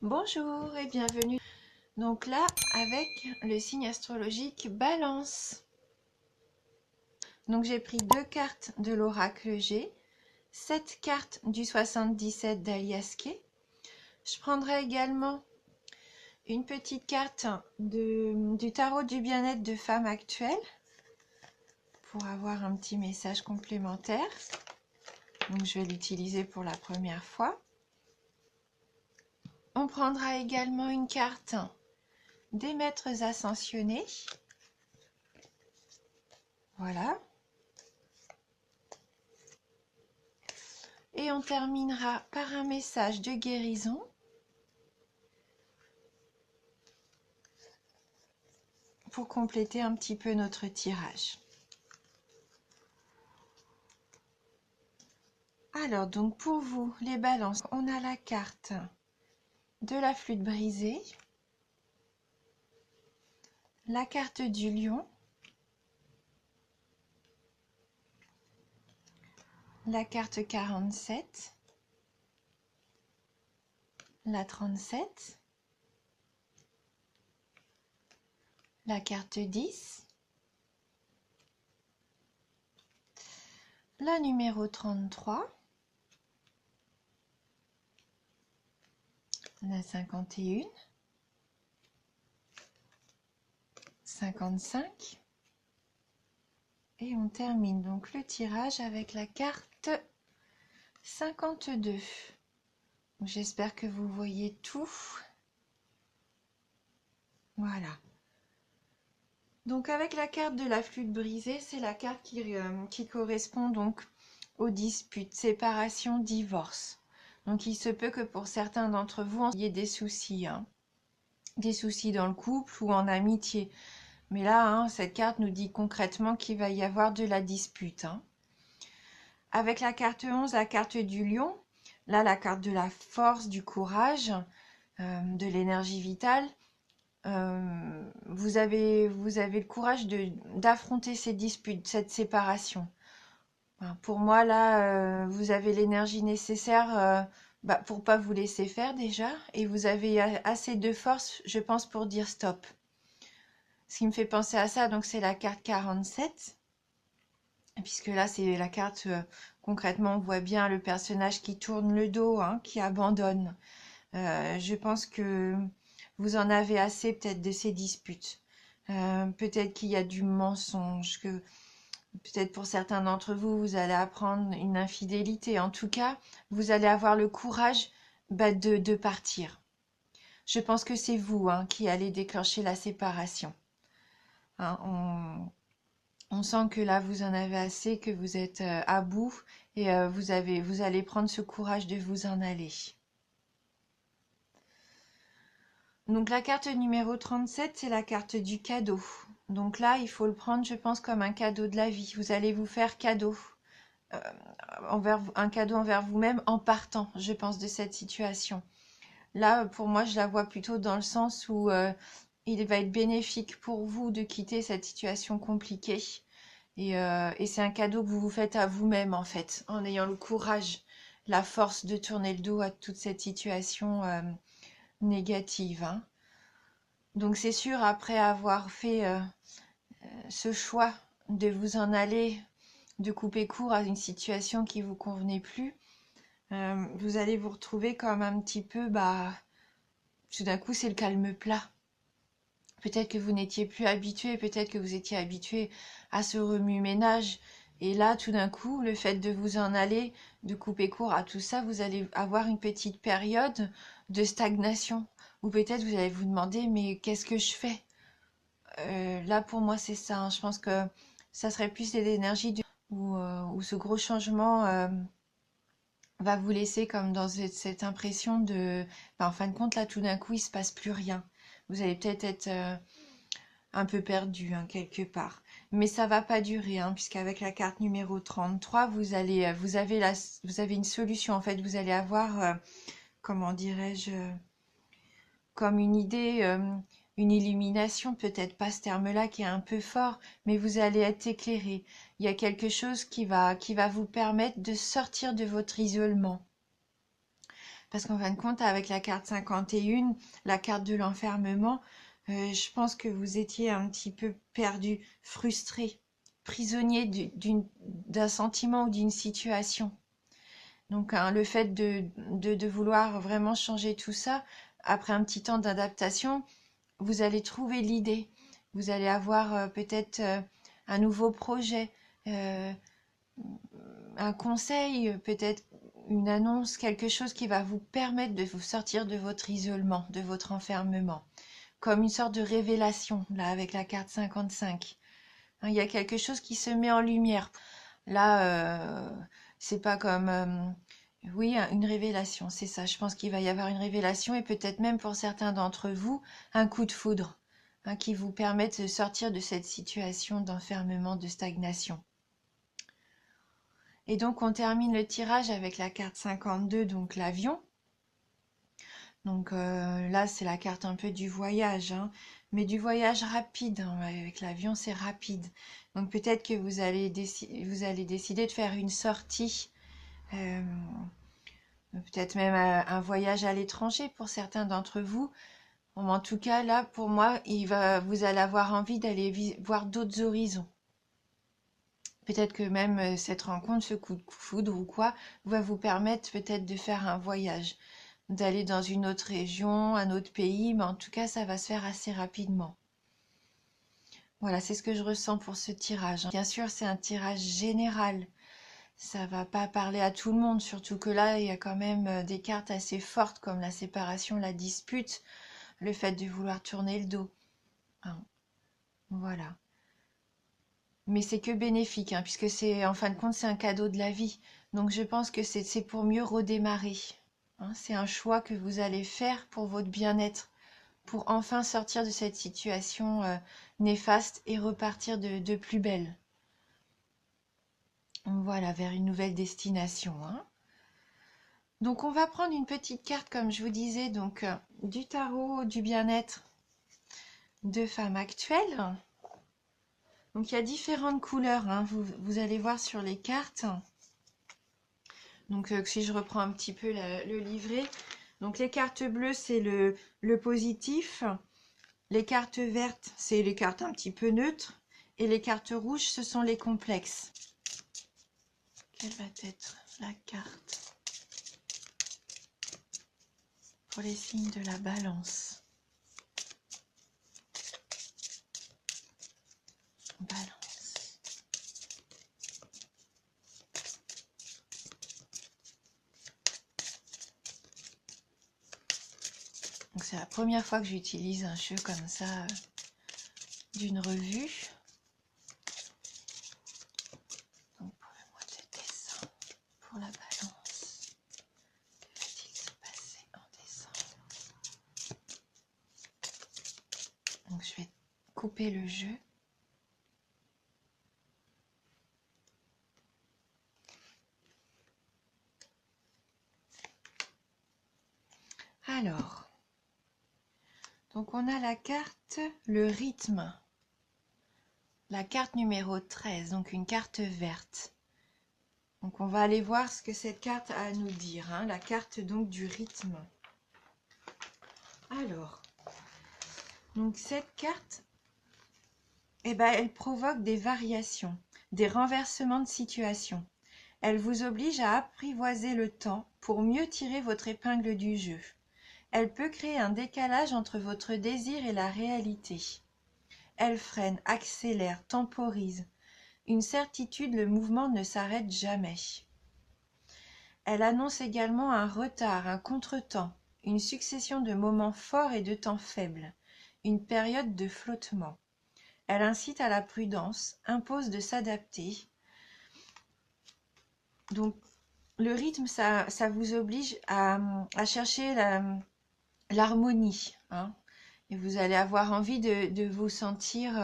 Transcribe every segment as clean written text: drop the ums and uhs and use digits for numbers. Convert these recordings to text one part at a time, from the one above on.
Bonjour et bienvenue. Donc là, avec le signe astrologique Balance. Donc j'ai pris 2 cartes de l'oracle G, 7 cartes du 77 d'Alias Kay. Je prendrai également une petite carte du tarot du bien-être de femme actuelle pour avoir un petit message complémentaire. Donc je vais l'utiliser pour la première fois. On prendra également une carte des maîtres ascensionnés. Voilà. Et on terminera par un message de guérison pour compléter un petit peu notre tirage. Alors donc pour vous les balances, on a la carte de la flûte brisée, la carte du lion, la carte 47, la 37, la carte 10, la numéro 33, la 51, 55 et on termine donc le tirage avec la carte 52. J'espère que vous voyez tout. Voilà. Donc avec la carte de la flûte brisée, c'est la carte qui correspond donc aux disputes, séparation, divorce. Donc il se peut que pour certains d'entre vous, il y ait des soucis, hein. Des soucis dans le couple ou en amitié. Mais là, hein, cette carte nous dit concrètement qu'il va y avoir de la dispute, hein. Avec la carte 11, la carte du lion, là la carte de la force, du courage, de l'énergie vitale. Vous avez le courage d'affronter ces disputes, cette séparation. Pour moi, là, vous avez l'énergie nécessaire pour pas vous laisser faire déjà, et vous avez assez de force, je pense, pour dire stop. Ce qui me fait penser à ça, donc c'est la carte 47, puisque là, c'est la carte, concrètement, on voit bien le personnage qui tourne le dos, hein, qui abandonne. Je pense que vous en avez assez peut-être de ces disputes. Peut-être qu'il y a du mensonge, que peut-être pour certains d'entre vous, vous allez apprendre une infidélité. En tout cas, vous allez avoir le courage de partir. Je pense que c'est vous, hein, qui allez déclencher la séparation. Hein, on sent que là, vous en avez assez, que vous êtes à bout et vous allez prendre ce courage de vous en aller. Donc la carte numéro 37, c'est la carte du cadeau. Donc là, il faut le prendre, je pense, comme un cadeau de la vie. Vous allez vous faire cadeau, un cadeau envers vous-même en partant, je pense, de cette situation. Là, pour moi, je la vois plutôt dans le sens où il va être bénéfique pour vous de quitter cette situation compliquée. Et c'est un cadeau que vous vous faites à vous-même, en fait, en ayant le courage, la force de tourner le dos à toute cette situation négative, hein. Donc c'est sûr, après avoir fait ce choix de vous en aller, de couper court à une situation qui vous convenait plus, vous allez vous retrouver comme un petit peu, tout d'un coup c'est le calme plat. Peut-être que vous n'étiez plus habitué, peut-être que vous étiez habitué à ce remue-ménage. Et là, tout d'un coup, le fait de vous en aller, de couper court à tout ça, vous allez avoir une petite période de stagnation. Ou peut-être vous allez vous demander, mais qu'est-ce que je fais? Là, pour moi, c'est ça, hein. Je pense que ça serait plus l'énergie où ce gros changement va vous laisser comme dans cette impression de... en fin de compte, là, tout d'un coup, il se passe plus rien. Vous allez peut-être être un peu perdu, hein, quelque part. Mais ça va pas durer, hein, puisqu'avec la carte numéro 33, vous avez une solution. En fait, vous allez avoir, comment dirais-je, comme une idée, une illumination, peut-être pas ce terme-là qui est un peu fort, mais vous allez être éclairé. Il y a quelque chose qui va vous permettre de sortir de votre isolement. Parce qu'en fin de compte, avec la carte 51, la carte de l'enfermement, je pense que vous étiez un petit peu perdu, frustré, prisonnier d'un sentiment ou d'une situation. Donc, hein, le fait de vouloir vraiment changer tout ça, après un petit temps d'adaptation, vous allez trouver l'idée. Vous allez avoir peut-être un nouveau projet, euh, un conseil, peut-être une annonce, quelque chose qui va vous permettre de vous sortir de votre isolement, de votre enfermement. Comme une sorte de révélation, là, avec la carte 55. Hein, il y a quelque chose qui se met en lumière. Là, c'est pas comme... oui, une révélation, c'est ça. Je pense qu'il va y avoir une révélation et peut-être même pour certains d'entre vous, un coup de foudre, hein, qui vous permette de sortir de cette situation d'enfermement, de stagnation. Et donc, on termine le tirage avec la carte 52, donc l'avion. Donc là, c'est la carte un peu du voyage, hein, mais du voyage rapide, hein. Avec l'avion, c'est rapide. Donc peut-être que vous allez décider de faire une sortie, euh, peut-être même un voyage à l'étranger pour certains d'entre vous. Bon, en tout cas, là, pour moi, vous allez avoir envie d'aller voir d'autres horizons. Peut-être que même cette rencontre, ce coup de foudre ou quoi, va vous permettre peut-être de faire un voyage, d'aller dans une autre région, un autre pays, mais en tout cas, ça va se faire assez rapidement. Voilà, c'est ce que je ressens pour ce tirage, hein. Bien sûr, c'est un tirage général. Ça va pas parler à tout le monde, surtout que là, il y a quand même des cartes assez fortes comme la séparation, la dispute, le fait de vouloir tourner le dos, hein. Voilà. Mais c'est que bénéfique, hein, puisque c'est, en fin de compte, c'est un cadeau de la vie. Donc je pense que c'est pour mieux redémarrer, hein. C'est un choix que vous allez faire pour votre bien-être, pour enfin sortir de cette situation néfaste et repartir de plus belle. Voilà, vers une nouvelle destination, hein. Donc on va prendre une petite carte, comme je vous disais, donc du tarot du bien-être de femme actuelle. Donc il y a différentes couleurs, hein, vous allez voir sur les cartes. Donc si je reprends un petit peu le livret. Donc les cartes bleues, c'est le positif. Les cartes vertes, c'est les cartes un petit peu neutres. Et les cartes rouges, ce sont les complexes. Quelle va être la carte pour les signes de la balance? Balance. Donc c'est la première fois que j'utilise un jeu comme ça d'une revue. Donc pour le mois de décembre, pour la balance, que va-t-il se passer en décembre? Donc je vais couper le jeu. Alors, donc on a la carte, le rythme. La carte numéro 13, donc une carte verte. Donc on va aller voir ce que cette carte a à nous dire, hein, la carte donc du rythme. Alors, donc cette carte, eh ben, elle provoque des variations, des renversements de situation. Elle vous oblige à apprivoiser le temps pour mieux tirer votre épingle du jeu. Elle peut créer un décalage entre votre désir et la réalité. Elle freine, accélère, temporise. Une certitude, le mouvement ne s'arrête jamais. Elle annonce également un retard, un contretemps, une succession de moments forts et de temps faibles, une période de flottement. Elle incite à la prudence, impose de s'adapter. Donc, le rythme, ça vous oblige à chercher l'harmonie, hein. Et vous allez avoir envie de vous sentir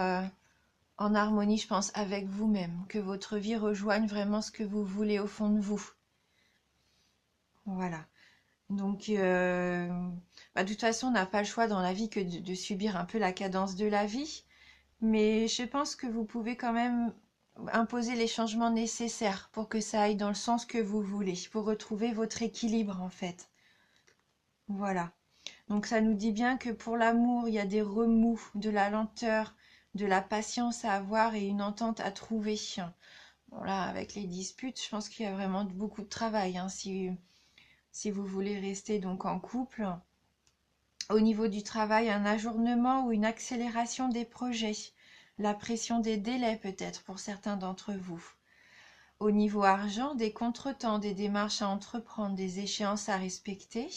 en harmonie, je pense, avec vous-même, que votre vie rejoigne vraiment ce que vous voulez au fond de vous. Voilà. Donc, de toute façon, on n'a pas le choix dans la vie que de subir un peu la cadence de la vie. Mais je pense que vous pouvez quand même imposer les changements nécessaires pour que ça aille dans le sens que vous voulez, pour retrouver votre équilibre en fait. Voilà. Donc ça nous dit bien que pour l'amour, il y a des remous, de la lenteur, de la patience à avoir et une entente à trouver. Bon là, avec les disputes, je pense qu'il y a vraiment beaucoup de travail, hein, si vous voulez rester donc en couple. Au niveau du travail, un ajournement ou une accélération des projets. La pression des délais peut-être pour certains d'entre vous. Au niveau argent, des contretemps, des démarches à entreprendre, des échéances à respecter.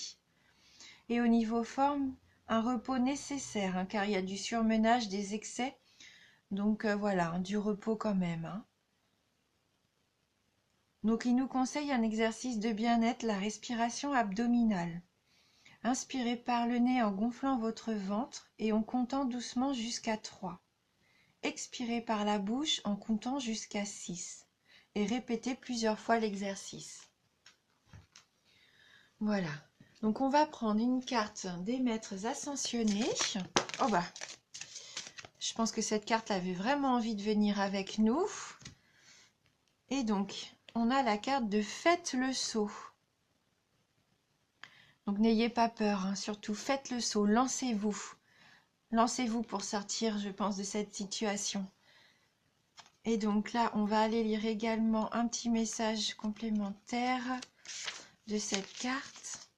Et au niveau forme, un repos nécessaire, hein, car il y a du surmenage, des excès. Donc voilà, hein, du repos quand même. Hein. Donc il nous conseille un exercice de bien-être, la respiration abdominale. Inspirez par le nez en gonflant votre ventre et en comptant doucement jusqu'à 3. Expirez par la bouche en comptant jusqu'à 6. Et répétez plusieurs fois l'exercice. Voilà. Donc on va prendre une carte des maîtres ascensionnés. Oh bah, je pense que cette carte avait vraiment envie de venir avec nous. Et donc, on a la carte de faites le saut. Donc n'ayez pas peur, hein, surtout faites le saut, lancez-vous. Lancez-vous pour sortir, je pense, de cette situation. Et donc là, on va aller lire également un petit message complémentaire de cette carte.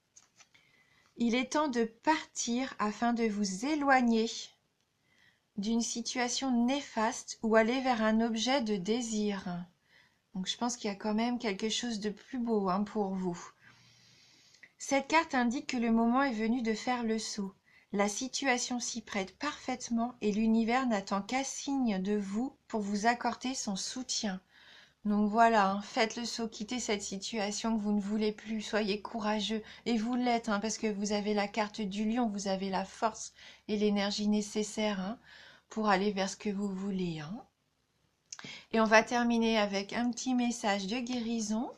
Il est temps de partir afin de vous éloigner d'une situation néfaste ou aller vers un objet de désir. Donc je pense qu'il y a quand même quelque chose de plus beau, hein, pour vous. Cette carte indique que le moment est venu de faire le saut. La situation s'y prête parfaitement et l'univers n'attend qu'un signe de vous pour vous accorder son soutien. Donc voilà, hein, faites le saut, quittez cette situation que vous ne voulez plus, soyez courageux. Et vous l'êtes, hein, parce que vous avez la carte du lion, vous avez la force et l'énergie nécessaire, hein, pour aller vers ce que vous voulez. Hein. Et on va terminer avec un petit message de guérison.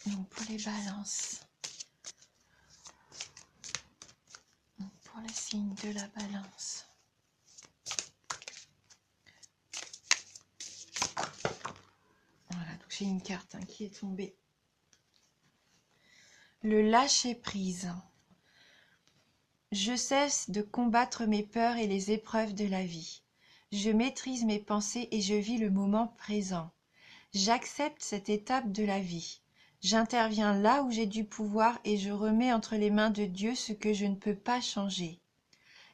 Donc pour les balances. Donc pour le signe de la balance. Voilà, donc j'ai une carte, hein, qui est tombée. Le lâcher-prise. Je cesse de combattre mes peurs et les épreuves de la vie. Je maîtrise mes pensées et je vis le moment présent. J'accepte cette étape de la vie. J'interviens là où j'ai du pouvoir et je remets entre les mains de Dieu ce que je ne peux pas changer.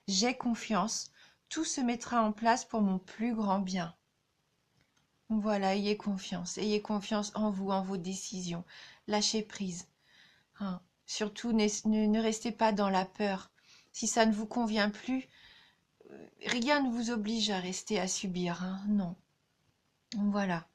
J'ai confiance, tout se mettra en place pour mon plus grand bien. Voilà, ayez confiance en vous, en vos décisions. Lâchez prise. Hein. Surtout, ne restez pas dans la peur. Si ça ne vous convient plus, rien ne vous oblige à rester à subir. Hein. Non. Voilà.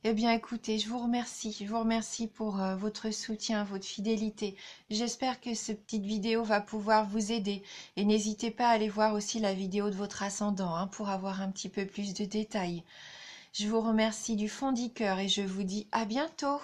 Eh bien, écoutez, je vous remercie pour votre soutien, votre fidélité. J'espère que cette petite vidéo va pouvoir vous aider. Et n'hésitez pas à aller voir aussi la vidéo de votre ascendant, hein, pour avoir un petit peu plus de détails. Je vous remercie du fond du cœur et je vous dis à bientôt.